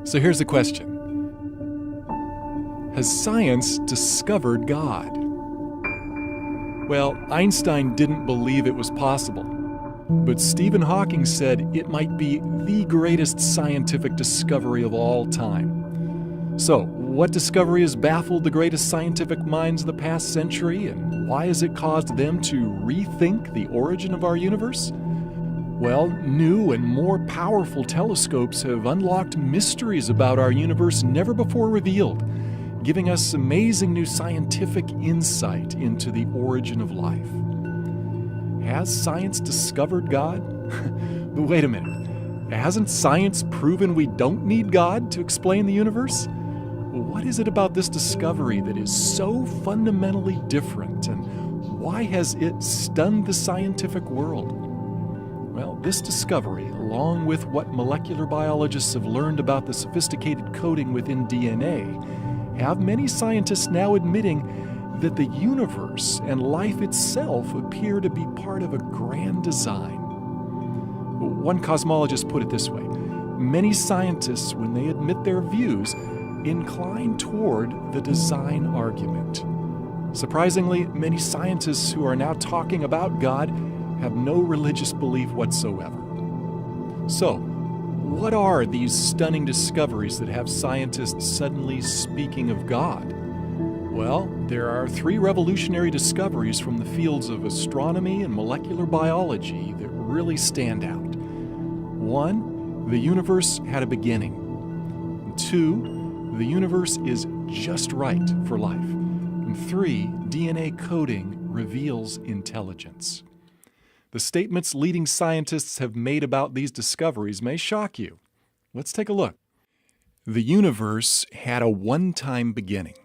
So here's the question. Has science discovered God? Well, Einstein didn't believe it was possible, but Stephen Hawking said it might be the greatest scientific discovery of all time. So, what discovery has baffled the greatest scientific minds of the past century, and why has it caused them to rethink the origin of our universe? Well, new and more powerful telescopes have unlocked mysteries about our universe never before revealed, giving us amazing new scientific insight into the origin of life. Has science discovered God? But wait a minute. Hasn't science proven we don't need God to explain the universe? What is it about this discovery that is so fundamentally different, and why has it stunned the scientific world? Well, this discovery, along with what molecular biologists have learned about the sophisticated coding within DNA, have many scientists now admitting that the universe and life itself appear to be part of a grand design. One cosmologist put it this way: many scientists, when they admit their views, incline toward the design argument. Surprisingly, many scientists who are now talking about God have no religious belief whatsoever. So, what are these stunning discoveries that have scientists suddenly speaking of God? Well, there are three revolutionary discoveries from the fields of astronomy and molecular biology that really stand out. One, the universe had a beginning. Two, the universe is just right for life. And three, DNA coding reveals intelligence. The statements leading scientists have made about these discoveries may shock you. Let's take a look. The universe had a one-time beginning.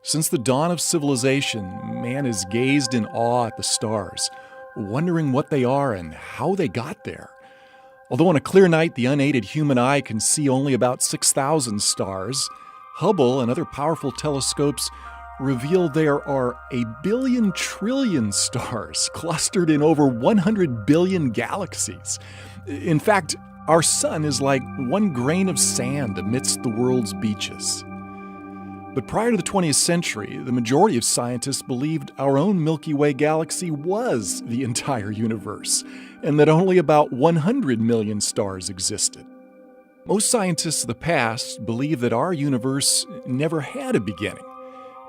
Since the dawn of civilization, man has gazed in awe at the stars, wondering what they are and how they got there. Although on a clear night the unaided human eye can see only about 6,000 stars, Hubble and other powerful telescopes reveal there are a billion trillion stars clustered in over 100 billion galaxies. In fact, our sun is like one grain of sand amidst the world's beaches. But prior to the 20th century, the majority of scientists believed our own Milky Way galaxy was the entire universe, and that only about 100 million stars existed. Most scientists of the past believed that our universe never had a beginning.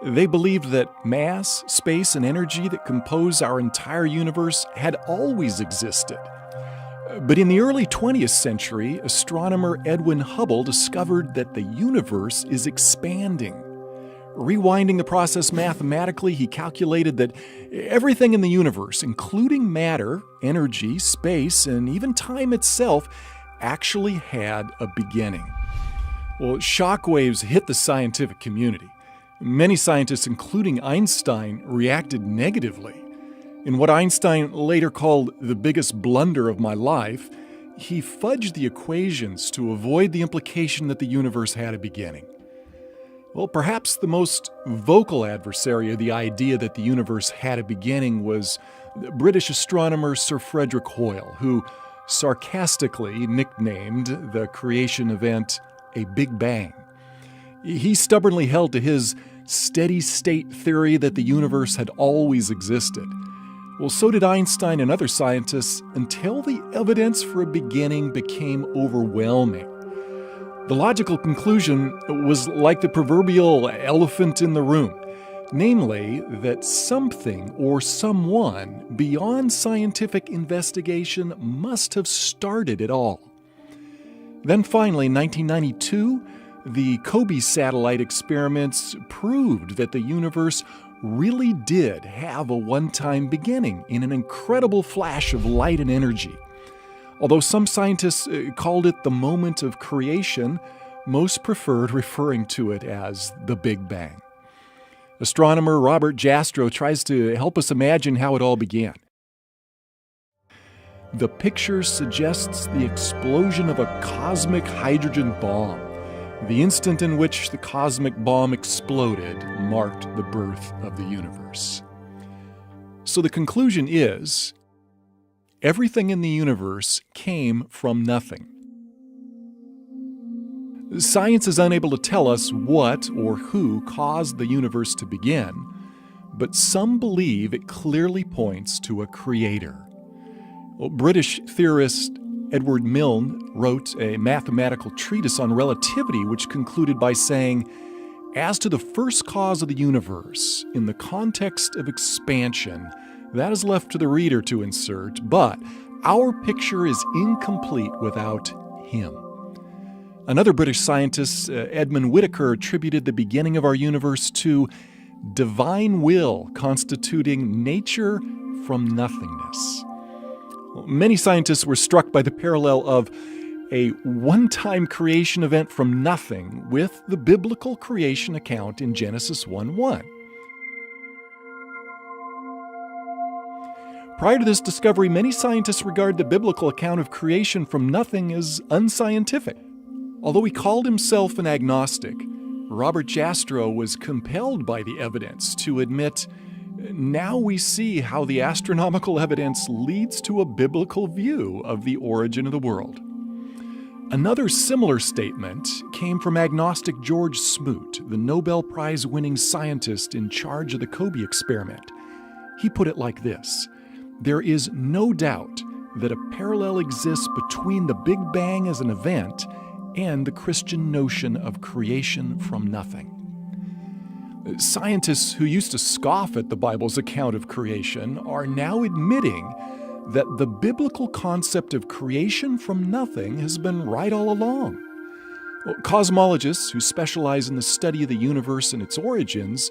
They believed that mass, space, and energy that compose our entire universe had always existed. But in the early 20th century, astronomer Edwin Hubble discovered that the universe is expanding. Rewinding the process mathematically, he calculated that everything in the universe, including matter, energy, space, and even time itself, actually had a beginning. Well, shockwaves hit the scientific community. Many scientists, including Einstein, reacted negatively. In what Einstein later called the biggest blunder of my life, he fudged the equations to avoid the implication that the universe had a beginning. Well, perhaps the most vocal adversary of the idea that the universe had a beginning was British astronomer Sir Frederick Hoyle, who sarcastically nicknamed the creation event a Big Bang. He stubbornly held to his steady-state theory that the universe had always existed. Well, so did Einstein and other scientists until the evidence for a beginning became overwhelming. The logical conclusion was like the proverbial elephant in the room, namely that something or someone beyond scientific investigation must have started it all. Then finally, in 1992, the COBE satellite experiments proved that the universe really did have a one-time beginning in an incredible flash of light and energy. Although some scientists called it the moment of creation, most preferred referring to it as the Big Bang. Astronomer Robert Jastrow tries to help us imagine how it all began. The picture suggests the explosion of a cosmic hydrogen bomb. The instant in which the cosmic bomb exploded marked the birth of the universe. So the conclusion is, everything in the universe came from nothing. Science is unable to tell us what or who caused the universe to begin, but some believe it clearly points to a creator. British theorist Edward Milne wrote a mathematical treatise on relativity, which concluded by saying, "As to the first cause of the universe, in the context of expansion, that is left to the reader to insert, but our picture is incomplete without him." Another British scientist, Edmund Whittaker, attributed the beginning of our universe to divine will constituting nature from nothingness. Many scientists were struck by the parallel of a one-time creation event from nothing with the biblical creation account in Genesis 1:1. Prior to this discovery, many scientists regard the biblical account of creation from nothing as unscientific. Although he called himself an agnostic, Robert Jastrow was compelled by the evidence to admit, "Now we see how the astronomical evidence leads to a biblical view of the origin of the world." Another similar statement came from agnostic George Smoot, the Nobel Prize-winning scientist in charge of the Kobe experiment. He put it like this: "There is no doubt that a parallel exists between the Big Bang as an event and the Christian notion of creation from nothing." Scientists who used to scoff at the Bible's account of creation are now admitting that the biblical concept of creation from nothing has been right all along. Cosmologists who specialize in the study of the universe and its origins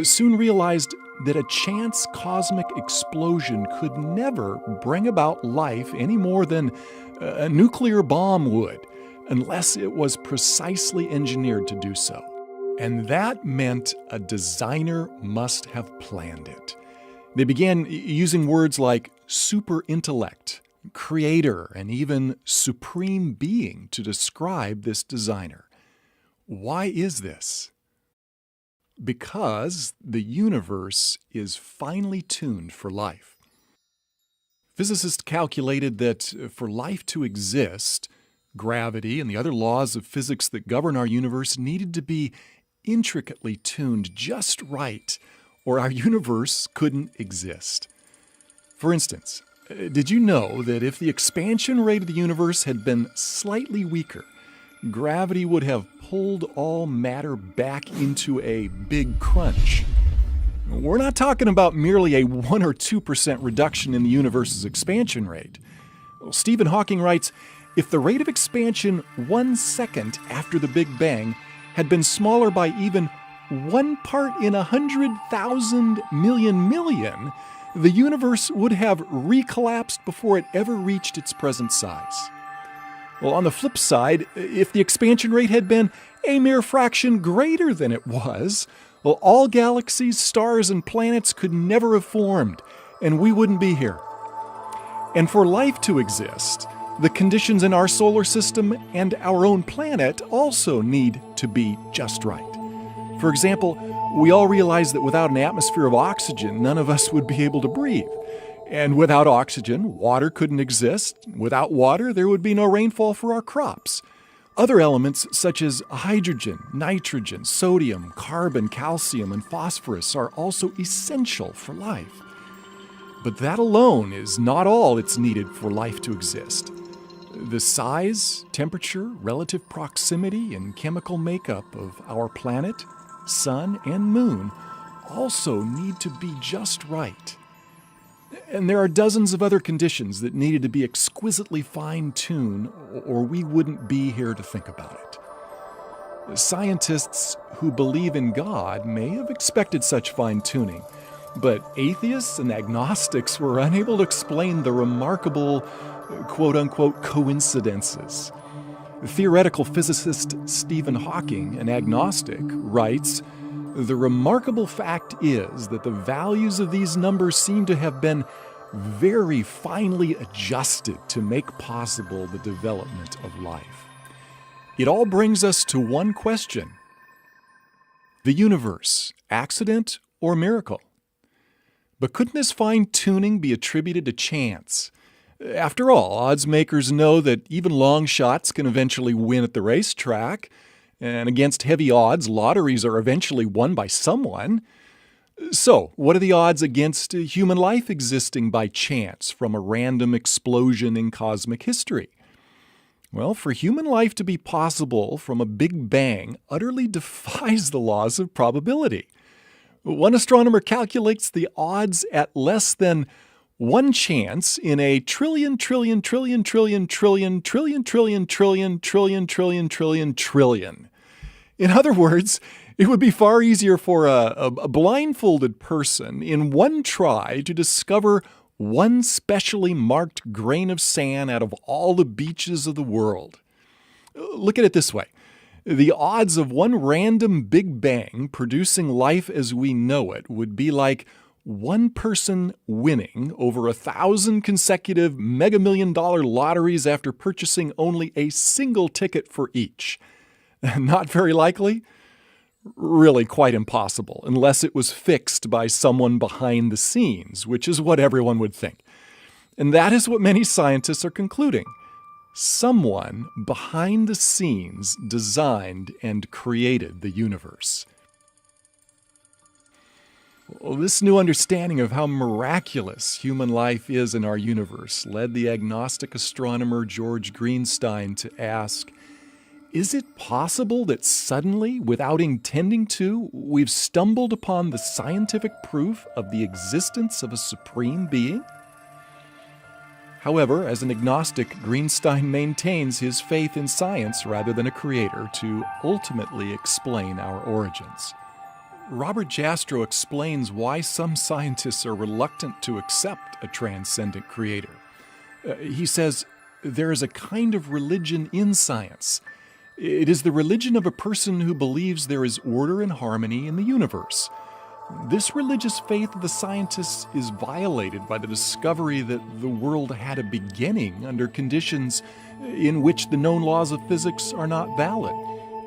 soon realized that a chance cosmic explosion could never bring about life any more than a nuclear bomb would, unless it was precisely engineered to do so. And that meant a designer must have planned it. They began using words like super intellect, creator, and even supreme being to describe this designer. Why is this? Because the universe is finely tuned for life. Physicists calculated that for life to exist, gravity and the other laws of physics that govern our universe needed to be intricately tuned just right, or our universe couldn't exist. For instance, did you know that if the expansion rate of the universe had been slightly weaker, gravity would have pulled all matter back into a big crunch? We're not talking about merely a 1 or 2% reduction in the universe's expansion rate. Stephen Hawking writes, "If the rate of expansion 1 second after the Big Bang had been smaller by even 1 part in 100,000 million, the universe would have recollapsed before it ever reached its present size." Well, on the flip side, if the expansion rate had been a mere fraction greater than it was, well, all galaxies, stars, and planets could never have formed, and we wouldn't be here. And for life to exist, the conditions in our solar system and our own planet also need to be just right. For example, we all realize that without an atmosphere of oxygen, none of us would be able to breathe. And without oxygen, water couldn't exist. Without water, there would be no rainfall for our crops. Other elements such as hydrogen, nitrogen, sodium, carbon, calcium, and phosphorus are also essential for life. But that alone is not all that's needed for life to exist. The size, temperature, relative proximity, and chemical makeup of our planet, sun, and moon also need to be just right. And there are dozens of other conditions that needed to be exquisitely fine-tuned, or we wouldn't be here to think about it. Scientists who believe in God may have expected such fine-tuning, but atheists and agnostics were unable to explain the remarkable, quote-unquote, coincidences. Theoretical physicist Stephen Hawking, an agnostic, writes, "The remarkable fact is that the values of these numbers seem to have been very finely adjusted to make possible the development of life." It all brings us to one question: the universe, accident or miracle? But couldn't this fine-tuning be attributed to chance? After all, odds makers know that even long shots can eventually win at the racetrack, and against heavy odds, lotteries are eventually won by someone. So, what are the odds against human life existing by chance from a random explosion in cosmic history? Well, for human life to be possible from a big bang utterly defies the laws of probability. One astronomer calculates the odds at less than one chance in a trillion, trillion, trillion, trillion, trillion, trillion, trillion, trillion, trillion, trillion, trillion, trillion. In other words, it would be far easier for a blindfolded person in one try to discover one specially marked grain of sand out of all the beaches of the world. Look at it this way. The odds of one random Big Bang producing life as we know it would be like one person winning over 1,000 consecutive mega million-dollar lotteries after purchasing only a single ticket for each. Not very likely? Really quite impossible, unless it was fixed by someone behind the scenes, which is what everyone would think. And that is what many scientists are concluding. Someone behind the scenes designed and created the universe. Well, this new understanding of how miraculous human life is in our universe led the agnostic astronomer George Greenstein to ask, is it possible that suddenly, without intending to, we've stumbled upon the scientific proof of the existence of a supreme being? However, as an agnostic, Greenstein maintains his faith in science rather than a creator to ultimately explain our origins. Robert Jastrow explains why some scientists are reluctant to accept a transcendent creator. He says, there is a kind of religion in science. It is the religion of a person who believes there is order and harmony in the universe. This religious faith of the scientists is violated by the discovery that the world had a beginning under conditions in which the known laws of physics are not valid,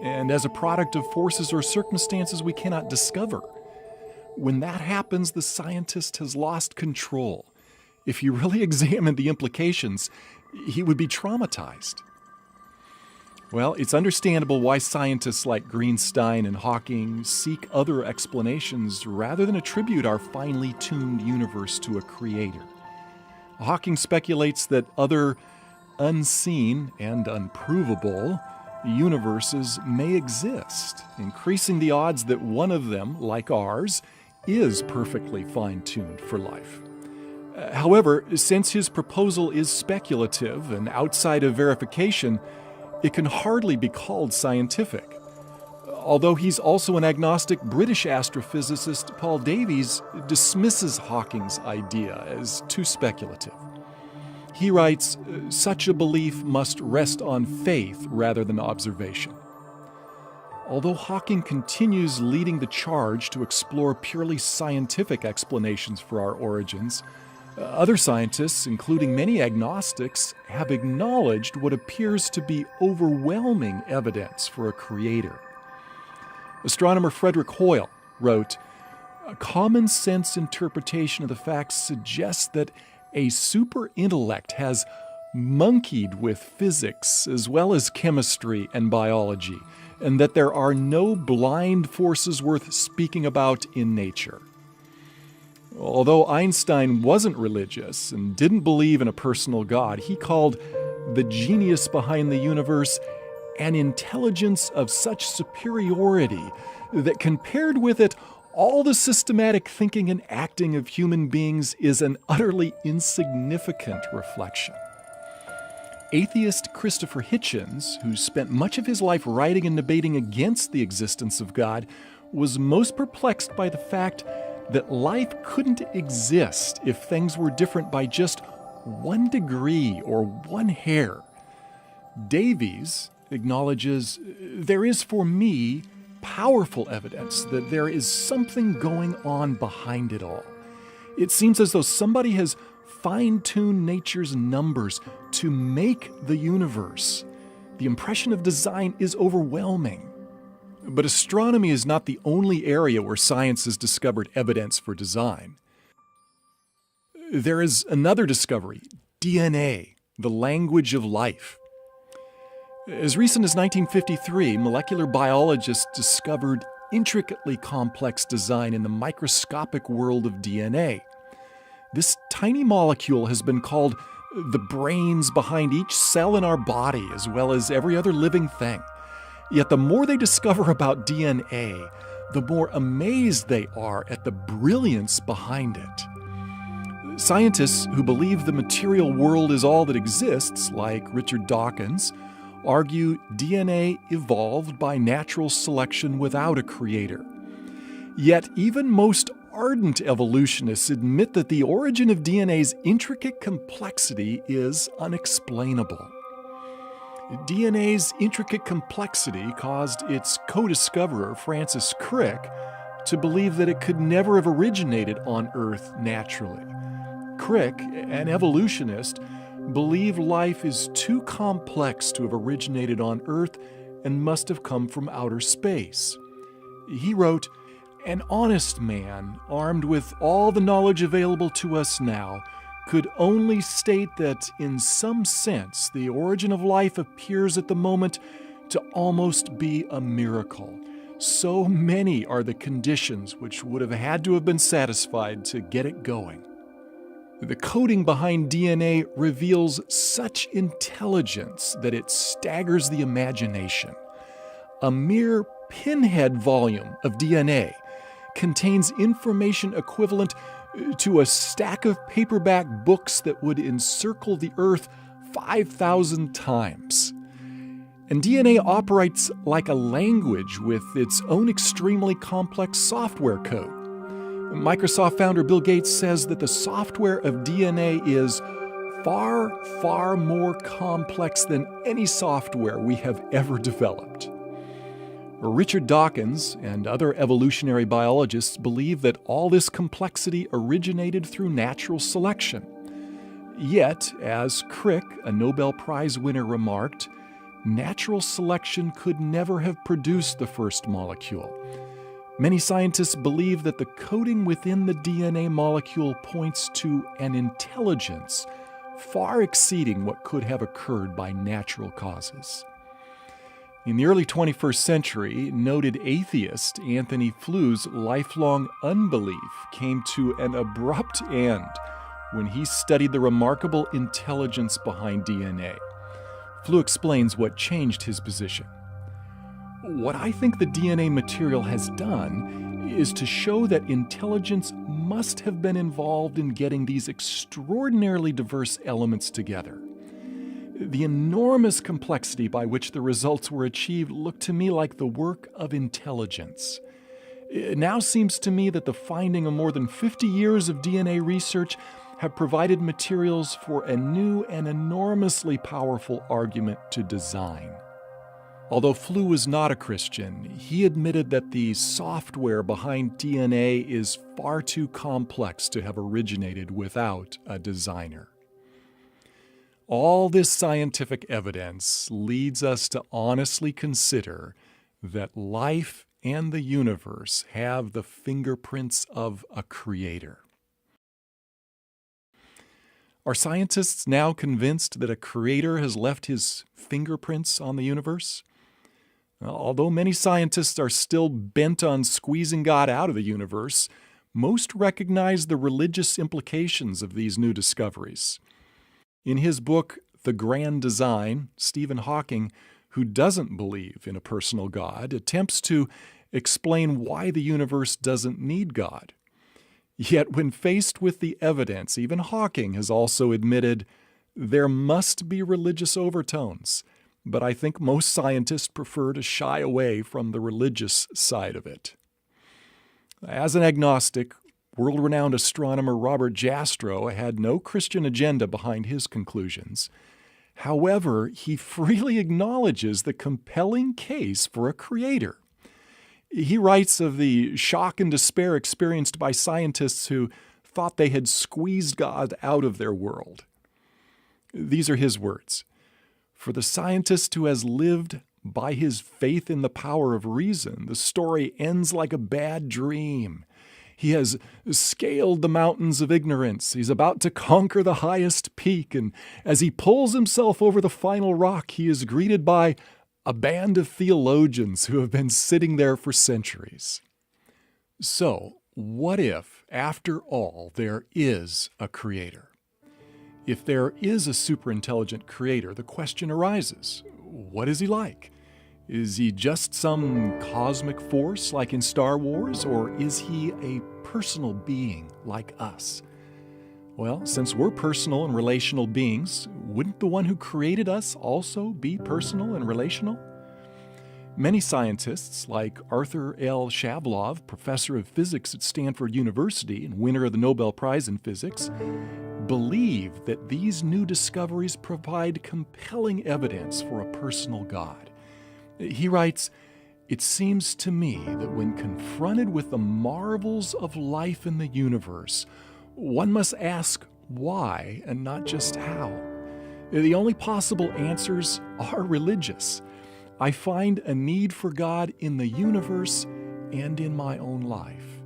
and as a product of forces or circumstances we cannot discover. When that happens, the scientist has lost control. If you really examine the implications, he would be traumatized. Well, it's understandable why scientists like Greenstein and Hawking seek other explanations rather than attribute our finely tuned universe to a creator. Hawking speculates that other unseen and unprovable universes may exist, increasing the odds that one of them, like ours, is perfectly fine-tuned for life. However, since his proposal is speculative and outside of verification, it can hardly be called scientific. Although he's also an agnostic, British astrophysicist Paul Davies dismisses Hawking's idea as too speculative. He writes, such a belief must rest on faith rather than observation. Although Hawking continues leading the charge to explore purely scientific explanations for our origins, other scientists, including many agnostics, have acknowledged what appears to be overwhelming evidence for a creator. Astronomer Frederick Hoyle wrote, a common sense interpretation of the facts suggests that a super intellect has monkeyed with physics as well as chemistry and biology, and that there are no blind forces worth speaking about in nature. Although Einstein wasn't religious and didn't believe in a personal God, he called the genius behind the universe an intelligence of such superiority that compared with it, all the systematic thinking and acting of human beings is an utterly insignificant reflection. Atheist Christopher Hitchens, who spent much of his life writing and debating against the existence of God, was most perplexed by the fact that life couldn't exist if things were different by just 1 degree or 1 hair. Davies acknowledges, there is for me powerful evidence that there is something going on behind it all. It seems as though somebody has fine-tuned nature's numbers to make the universe. The impression of design is overwhelming. But astronomy is not the only area where science has discovered evidence for design. There is another discovery DNA, the language of life. As recent as 1953, molecular biologists discovered intricately complex design in the microscopic world of DNA. This tiny molecule has been called the brains behind each cell in our body, as well as every other living thing. Yet the more they discover about DNA, the more amazed they are at the brilliance behind it. Scientists who believe the material world is all that exists, like Richard Dawkins, argue DNA evolved by natural selection without a creator. Yet even most ardent evolutionists admit that the origin of DNA's intricate complexity is unexplainable. DNA's intricate complexity caused its co-discoverer, Francis Crick, to believe that it could never have originated on Earth naturally. Crick, an evolutionist, believed life is too complex to have originated on Earth and must have come from outer space. He wrote, "An honest man, armed with all the knowledge available to us now, could only state that, in some sense, the origin of life appears at the moment to almost be a miracle. So many are the conditions which would have had to have been satisfied to get it going." The coding behind DNA reveals such intelligence that it staggers the imagination. A mere pinhead volume of DNA contains information equivalent to a stack of paperback books that would encircle the Earth 5,000 times. And DNA operates like a language with its own extremely complex software code. Microsoft founder Bill Gates says that the software of DNA is far, far more complex than any software we have ever developed. Richard Dawkins and other evolutionary biologists believe that all this complexity originated through natural selection. Yet, as Crick, a Nobel Prize winner, remarked, natural selection could never have produced the first molecule. Many scientists believe that the coding within the DNA molecule points to an intelligence far exceeding what could have occurred by natural causes. In the early 21st century, noted atheist Anthony Flou's lifelong unbelief came to an abrupt end when he studied the remarkable intelligence behind DNA. Flou explains what changed his position. "What I think the DNA material has done is to show that intelligence must have been involved in getting these extraordinarily diverse elements together. The enormous complexity by which the results were achieved looked to me like the work of intelligence. It now seems to me that the finding of more than 50 years of DNA research have provided materials for a new and enormously powerful argument to design." Although Flou was not a Christian, he admitted that the software behind DNA is far too complex to have originated without a designer. All this scientific evidence leads us to honestly consider that life and the universe have the fingerprints of a creator. Are scientists now convinced that a creator has left his fingerprints on the universe? Although many scientists are still bent on squeezing God out of the universe, most recognize the religious implications of these new discoveries. In his book, The Grand Design, Stephen Hawking, who doesn't believe in a personal God, attempts to explain why the universe doesn't need God. Yet when faced with the evidence, even Hawking has also admitted there must be religious overtones. But I think most scientists prefer to shy away from the religious side of it. As an agnostic, world-renowned astronomer Robert Jastrow had no Christian agenda behind his conclusions. However, he freely acknowledges the compelling case for a creator. He writes of the shock and despair experienced by scientists who thought they had squeezed God out of their world. These are his words. "For the scientist who has lived by his faith in the power of reason, the story ends like a bad dream. He has scaled the mountains of ignorance. He's about to conquer the highest peak. And as he pulls himself over the final rock, he is greeted by a band of theologians who have been sitting there for centuries. So, what if, after all, there is a creator? If there is a superintelligent creator, the question arises, what is he like? Is he just some cosmic force like in Star Wars, or is he a personal being like us? Well, since we're personal and relational beings, wouldn't the one who created us also be personal and relational? Many scientists, like Arthur L. Shavlov, professor of physics at Stanford University and winner of the Nobel Prize in Physics, believe that these new discoveries provide compelling evidence for a personal God. He writes, "It seems to me that when confronted with the marvels of life in the universe, one must ask why and not just how. The only possible answers are religious. I find a need for God in the universe and in my own life."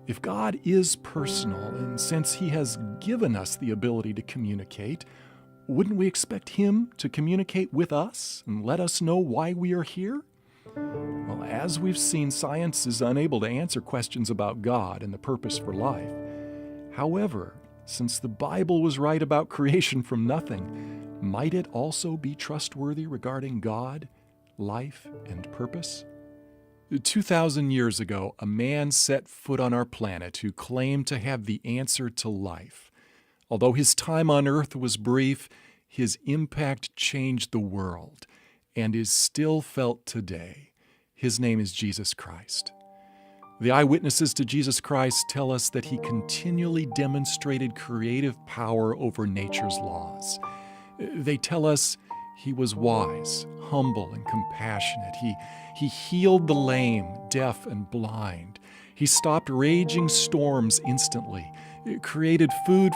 If God is personal, and since He has given us the ability to communicate, wouldn't we expect Him to communicate with us and let us know why we are here? Well, as we've seen, science is unable to answer questions about God and the purpose for life. However, since the Bible was right about creation from nothing, might it also be trustworthy regarding God, life, and purpose? 2,000 years ago, a man set foot on our planet who claimed to have the answer to life. Although his time on Earth was brief, his impact changed the world and is still felt today. His name is Jesus Christ. The eyewitnesses to Jesus Christ tell us that He continually demonstrated creative power over nature's laws. They tell us He was wise, humble, and compassionate. He healed the lame, deaf, and blind. He stopped raging storms instantly, created food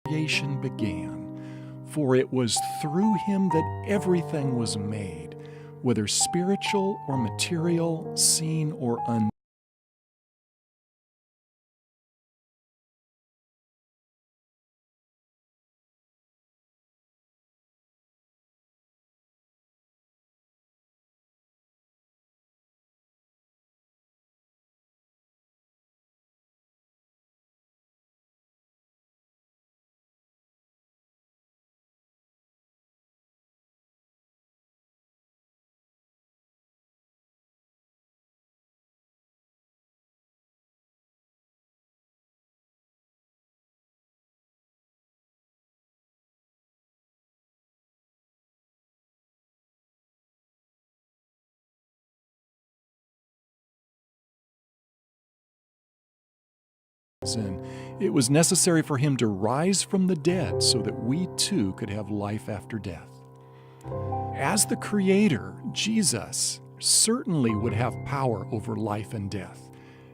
creation began, for it was through Him that everything was made, whether spiritual or material, seen or unseen. And it was necessary for Him to rise from the dead so that we too could have life after death. As the Creator, Jesus certainly would have power over life and death,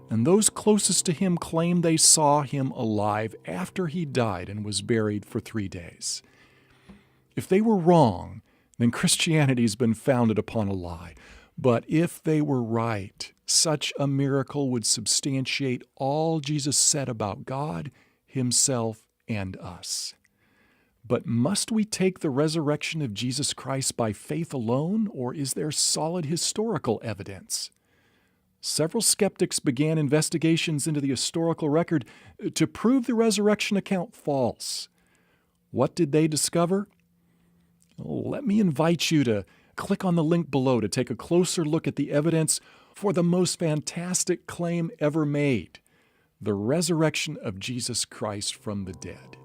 and those closest to Him claim they saw Him alive after He died and was buried for 3 days. If they were wrong, then Christianity's been founded upon a lie. But if they were right, such a miracle would substantiate all Jesus said about God, Himself, and us. But must we take the resurrection of Jesus Christ by faith alone, or is there solid historical evidence? Several skeptics began investigations into the historical record to prove the resurrection account false. What did they discover? Let me invite you to click on the link below to take a closer look at the evidence for the most fantastic claim ever made, the resurrection of Jesus Christ from the dead.